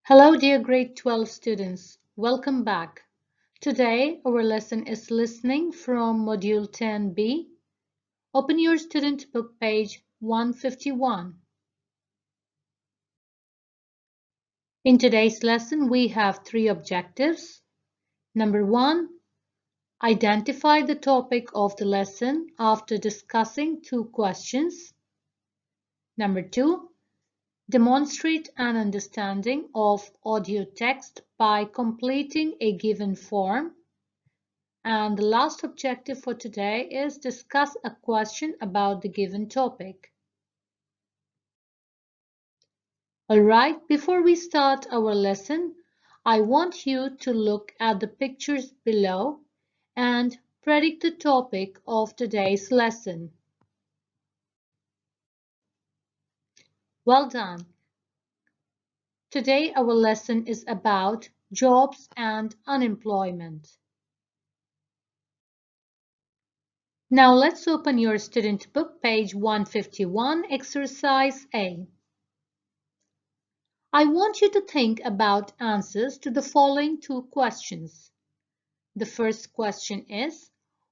Hello, dear grade 12 students. Welcome back. Today, our lesson is listening from Module 10B. Open your student book page 151. In today's lesson, we have three objectives. Number one, identify the topic of the lesson after discussing two questions. Number two, demonstrate an understanding of audio text by completing a given form. And the last objective for today is discuss a question about the given topic. Alright, before we start our lesson, I want you to look at the pictures below and predict the topic of today's lesson. Well done. Today our lesson is about jobs and unemployment. Now let's open your student book page 151, exercise A. I want you to think about answers to the following two questions. The first question is,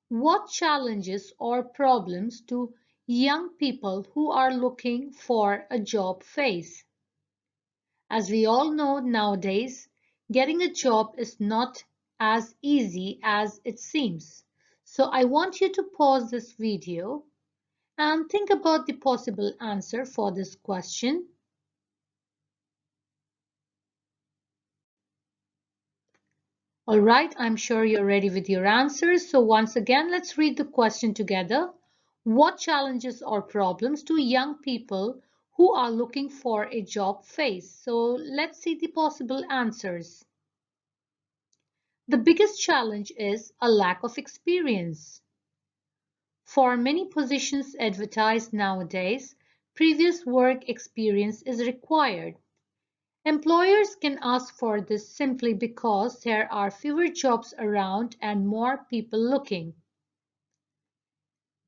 what challenges or problems do young people who are looking for a job face? As we all know nowadays, getting a job is not as easy as it seems. So I want you to pause this video and think about the possible answer for this question. All right, I'm sure you're ready with your answers. So once again, let's read the question together. What challenges or problems do young people who are looking for a job face? So let's see the possible answers. The biggest challenge is a lack of experience. For many positions advertised nowadays, previous work experience is required. Employers can ask for this simply because there are fewer jobs around and more people looking.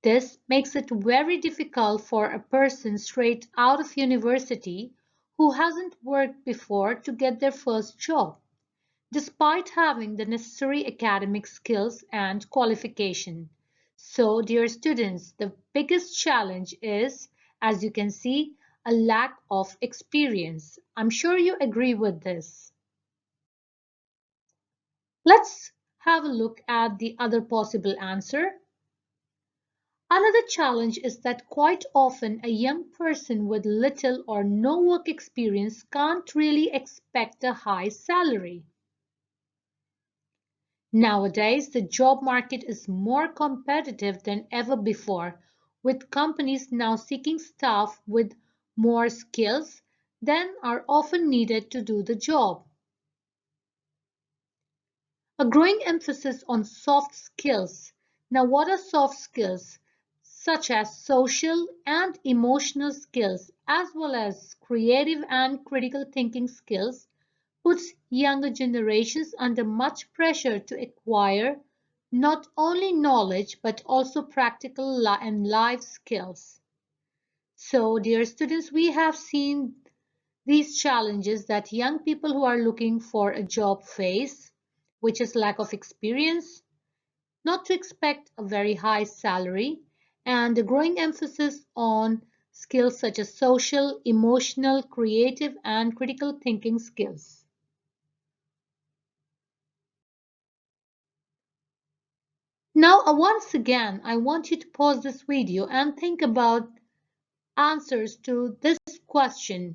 This makes it very difficult for a person straight out of university who hasn't worked before to get their first job, despite having the necessary academic skills and qualification. So, dear students, the biggest challenge is, as you can see, a lack of experience. I'm sure you agree with this. Let's have a look at the other possible answer. Another challenge is that quite often a young person with little or no work experience can't really expect a high salary. Nowadays, the job market is more competitive than ever before, with companies now seeking staff with more skills than are often needed to do the job. A growing emphasis on soft skills. Now, what are soft skills? Such as social and emotional skills, as well as creative and critical thinking skills, puts younger generations under much pressure to acquire not only knowledge but also practical and life skills. So, dear students, we have seen these challenges that young people who are looking for a job face, which is lack of experience, not to expect a very high salary, and a growing emphasis on skills such as social, emotional, creative, and critical thinking skills. Now, once again, I want you to pause this video and think about answers to this question.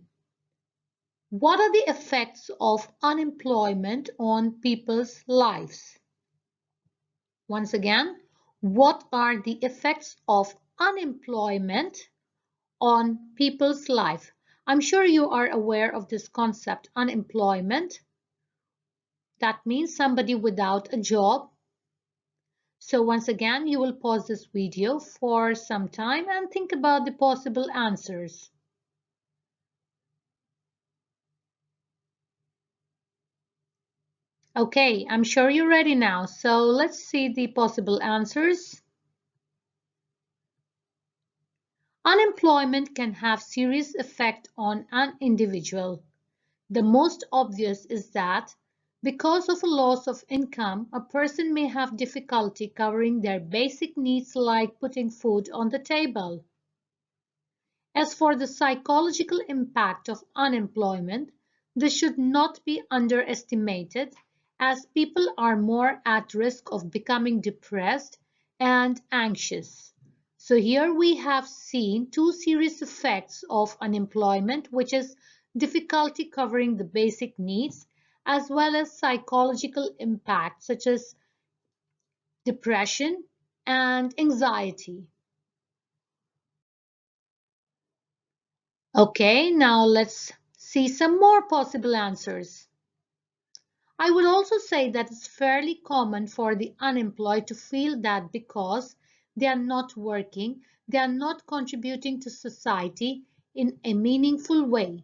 What are the effects of unemployment on people's lives? Once again, what are the effects of unemployment on people's life? I'm sure you are aware of this concept, unemployment. That means somebody without a job. So once again, you will pause this video for some time and think about the possible answers. Okay, I'm sure you're ready now. So let's see the possible answers. Unemployment can have serious effect on an individual. The most obvious is that because of a loss of income, a person may have difficulty covering their basic needs like putting food on the table. As for the psychological impact of unemployment, this should not be underestimated, as people are more at risk of becoming depressed and anxious. So here we have seen two serious effects of unemployment, which is difficulty covering the basic needs, as well as psychological impact such as depression and anxiety. Okay, now let's see some more possible answers. I would also say that it's fairly common for the unemployed to feel that because they are not working, they are not contributing to society in a meaningful way.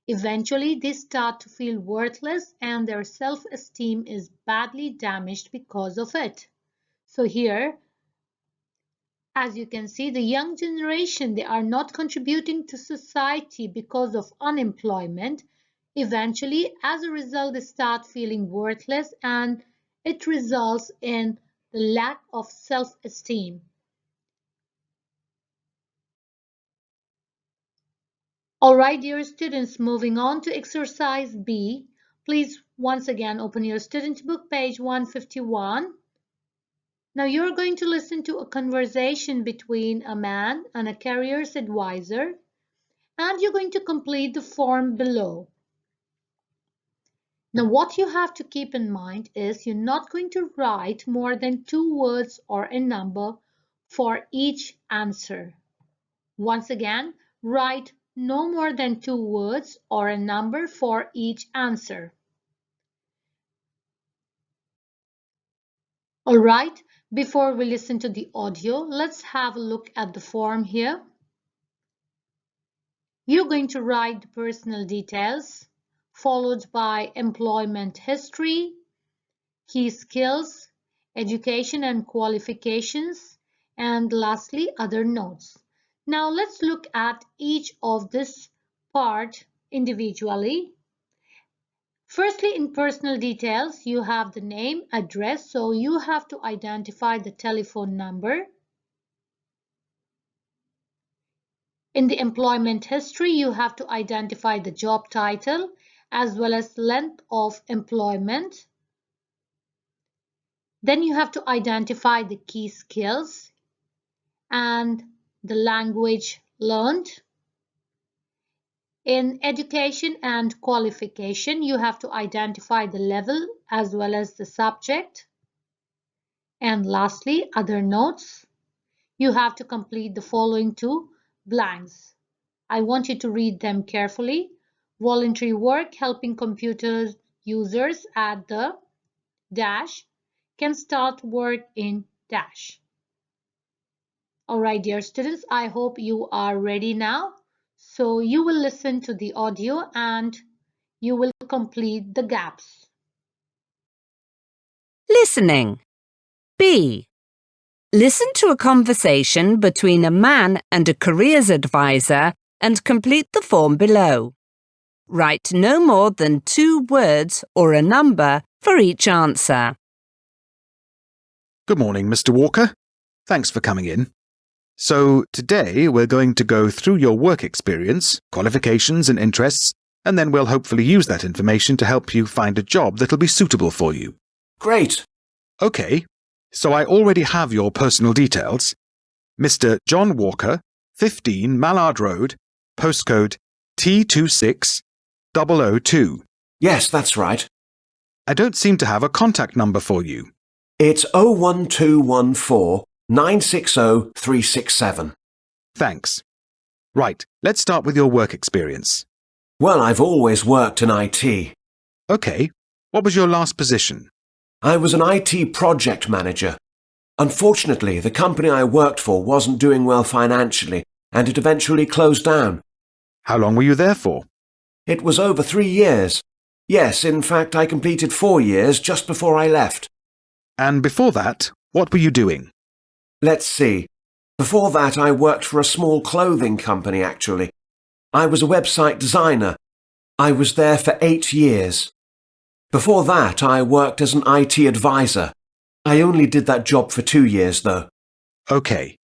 Eventually, they start to feel worthless and their self-esteem is badly damaged because of it. So here, as you can see, the young generation, they are not contributing to society because of unemployment. Eventually, as a result, they start feeling worthless and it results in the lack of self-esteem. All right, dear students, moving on to exercise B. Please once again open your student book, page 151. Now you're going to listen to a conversation between a man and a careers advisor, and you're going to complete the form below. Now what you have to keep in mind is you're not going to write more than 2 words or a number for each answer. Once again, write no more than 2 words or a number for each answer. All right, before we listen to the audio, let's have a look at the form here. You're going to write the personal details, followed by employment history, key skills, education and qualifications, and lastly, other notes. Now let's look at each of this part individually. Firstly, in personal details, you have the name, address, so you have to identify the telephone number. In the employment history, you have to identify the job title as well as length of employment. Then you have to identify the key skills and the language learned. In education and qualification, you have to identify the level as well as the subject. And lastly, other notes. You have to complete the following 2 blanks. I want you to read them carefully. Voluntary work helping computer users at the dash can start work in dash. All right, dear students, I hope you are ready now. So you will listen to the audio and you will complete the gaps. Listening. B. Listen to a conversation between a man and a careers advisor and complete the form below. Write no more than 2 words or a number for each answer. Good morning, Mr. Walker. Thanks for coming in. So today we're going to go through your work experience, qualifications and interests, and then we'll hopefully use that information to help you find a job that'll be suitable for you. Great. Okay, so I already have your personal details. Mr. John Walker, 15 Mallard Road, postcode T26002. Yes, that's right. I don't seem to have a contact number for you. It's 01214 960 367. Thanks. Right, let's start with your work experience. Well, I've always worked in IT. Okay, what was your last position? I was an IT project manager. Unfortunately, the company I worked for wasn't doing well financially, and it eventually closed down. How long were you there for? It was over 3 years. Yes, in fact, I completed 4 years just before I left. And before that, what were you doing? Let's see. Before that, I worked for a small clothing company, actually. I was a website designer. I was there for 8 years. Before that, I worked as an IT advisor. I only did that job for 2 years, though. Okay.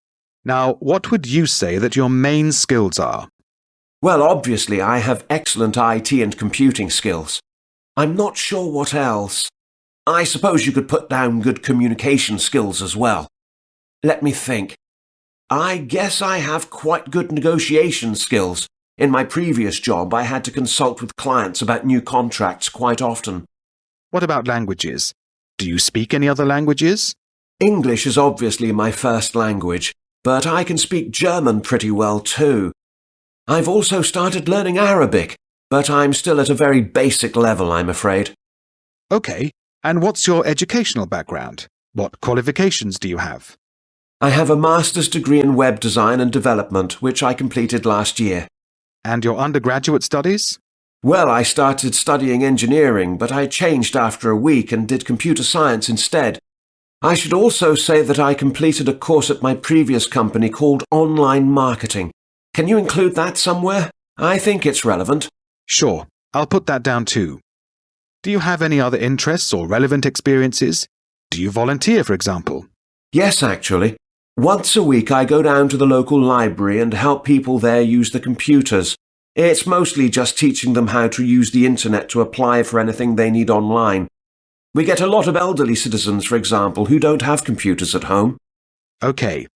Now, what would you say that your main skills are? Well, obviously, I have excellent IT and computing skills. I'm not sure what else. I suppose you could put down good communication skills as well. Let me think. I guess I have quite good negotiation skills. In my previous job, I had to consult with clients about new contracts quite often. What about languages? Do you speak any other languages? English is obviously my first language, but I can speak German pretty well too. I've also started learning Arabic, but I'm still at a very basic level, I'm afraid. Okay. And what's your educational background? What qualifications do you have? I have a master's degree in web design and development, which I completed last year. And your undergraduate studies? Well, I started studying engineering, but I changed after a week and did computer science instead. I should also say that I completed a course at my previous company called online marketing. Can you include that somewhere? I think it's relevant. Sure. I'll put that down too. Do you have any other interests or relevant experiences? Do you volunteer, for example? Yes, actually. Once a week I go down to the local library and help people there use the computers. It's mostly just teaching them how to use the internet to apply for anything they need online. We get a lot of elderly citizens, for example, who don't have computers at home. Okay.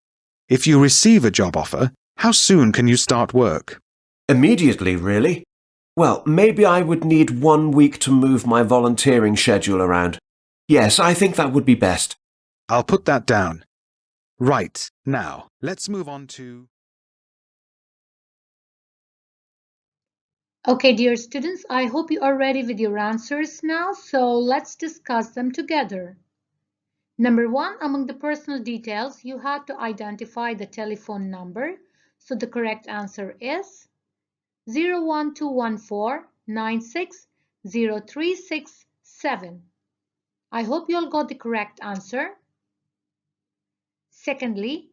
If you receive a job offer, how soon can you start work? Immediately, really. Well, maybe I would need 1 week to move my volunteering schedule around. Yes, I think that would be best. I'll put that down. Right. Now, let's move on to... Okay, dear students, I hope you are ready with your answers now, so let's discuss them together. Number 1, among the personal details, you had to identify the telephone number. So the correct answer is 01214960367. I hope you all got the correct answer. Secondly,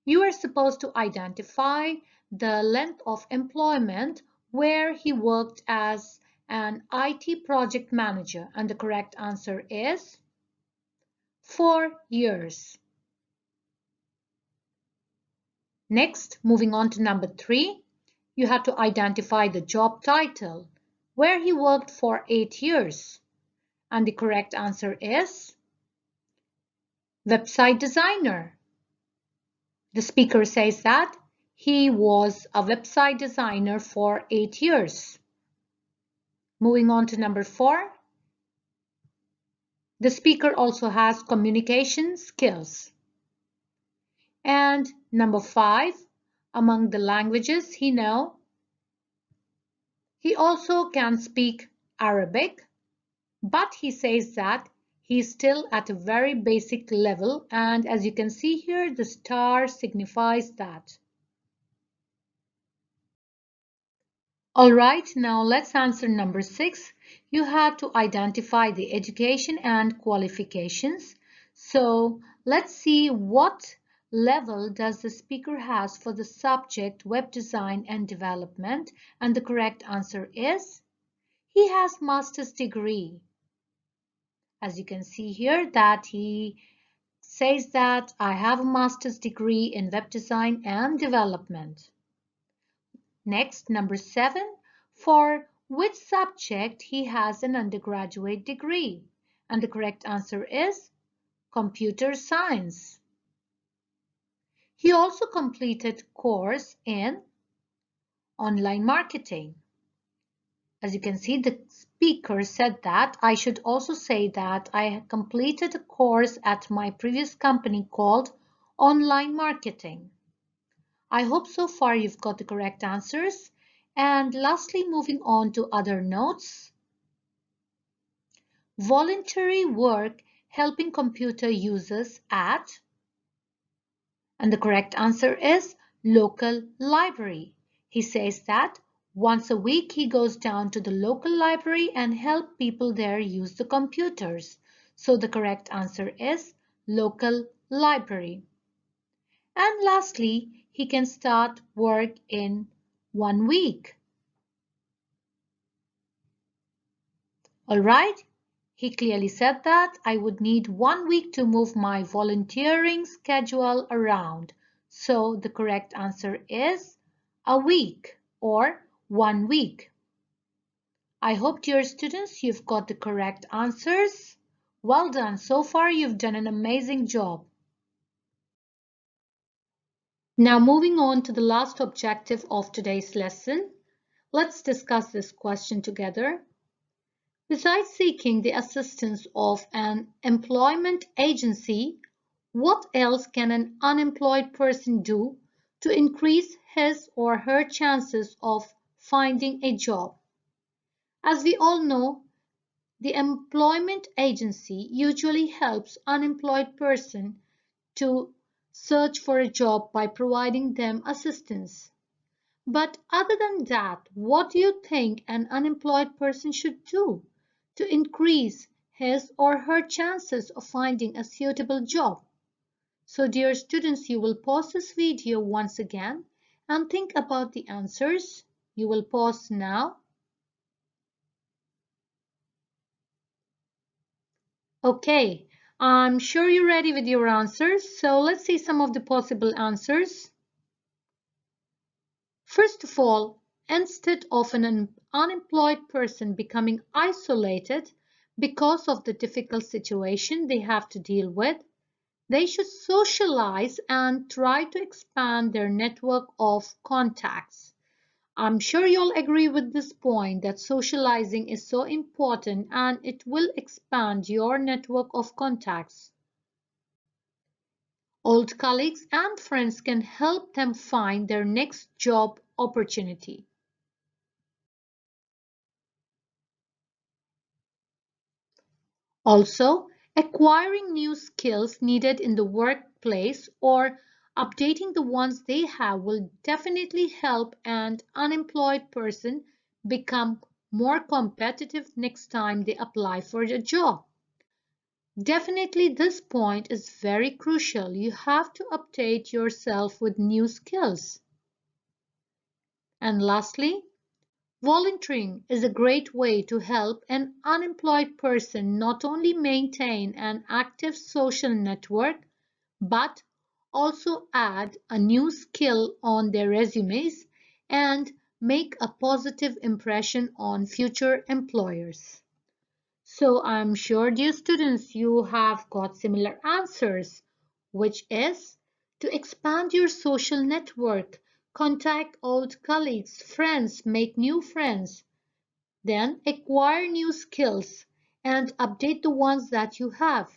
you are supposed to identify the length of employment where he worked as an IT project manager, and the correct answer is 4 years. Next, moving on to number 3, you have to identify the job title where he worked for 8 years, and the correct answer is website designer. The speaker says that he was a website designer for 8 years. Moving on to number 4. The speaker also has communication skills. And number 5, among the languages he knows, he also can speak Arabic, but he says that he's still at a very basic level, and as you can see here, the star signifies that. Alright, now let's answer number 6. You had to identify the education and qualifications. So let's see what level does the speaker has for the subject web design and development, and the correct answer is he has master's degree. As you can see here that he says that I have a master's degree in web design and development. Next, number 7, for which subject he has an undergraduate degree, and the correct answer is computer science. He also completed course in online marketing. As you can see, the speaker said that I should also say that I completed a course at my previous company called online marketing. I hope so far you've got the correct answers. And lastly, moving on to other notes. Voluntary work helping computer users at, and the correct answer is local library. He says that once a week he goes down to the local library and help people there use the computers. So the correct answer is local library. And lastly, he can start work in 1 week. All right, he clearly said that I would need 1 week to move my volunteering schedule around. So the correct answer is a week or 1 week. I hope, dear students, you've got the correct answers. Well done. So far, you've done an amazing job. Now moving on to the last objective of today's lesson, let's discuss this question together. Besides seeking the assistance of an employment agency, what else can an unemployed person do to increase his or her chances of finding a job? As we all know, the employment agency usually helps unemployed persons to search for a job by providing them assistance. But other than that, what do you think an unemployed person should do to increase his or her chances of finding a suitable job? So dear students, you will pause this video once again and think about the answers. You will pause now. Okay, I'm sure you're ready with your answers. So let's see some of the possible answers. First of all, instead of an unemployed person becoming isolated because of the difficult situation they have to deal with, they should socialize and try to expand their network of contacts. I'm sure you'll agree with this point that socializing is so important and it will expand your network of contacts. Old colleagues and friends can help them find their next job opportunity. Also, acquiring new skills needed in the workplace or updating the ones they have will definitely help an unemployed person become more competitive next time they apply for a job. Definitely this point is very crucial. You have to update yourself with new skills. And lastly, volunteering is a great way to help an unemployed person not only maintain an active social network, but also add a new skill on their resumes and make a positive impression on future employers. So I'm sure, dear students, you have got similar answers, which is to expand your social network, contact old colleagues, friends, make new friends, then acquire new skills and update the ones that you have.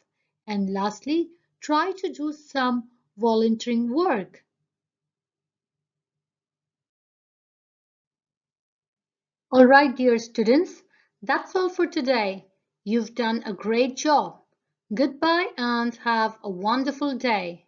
And lastly, try to do some volunteering work. All right, dear students, that's all for today. You've done a great job. Goodbye and have a wonderful day.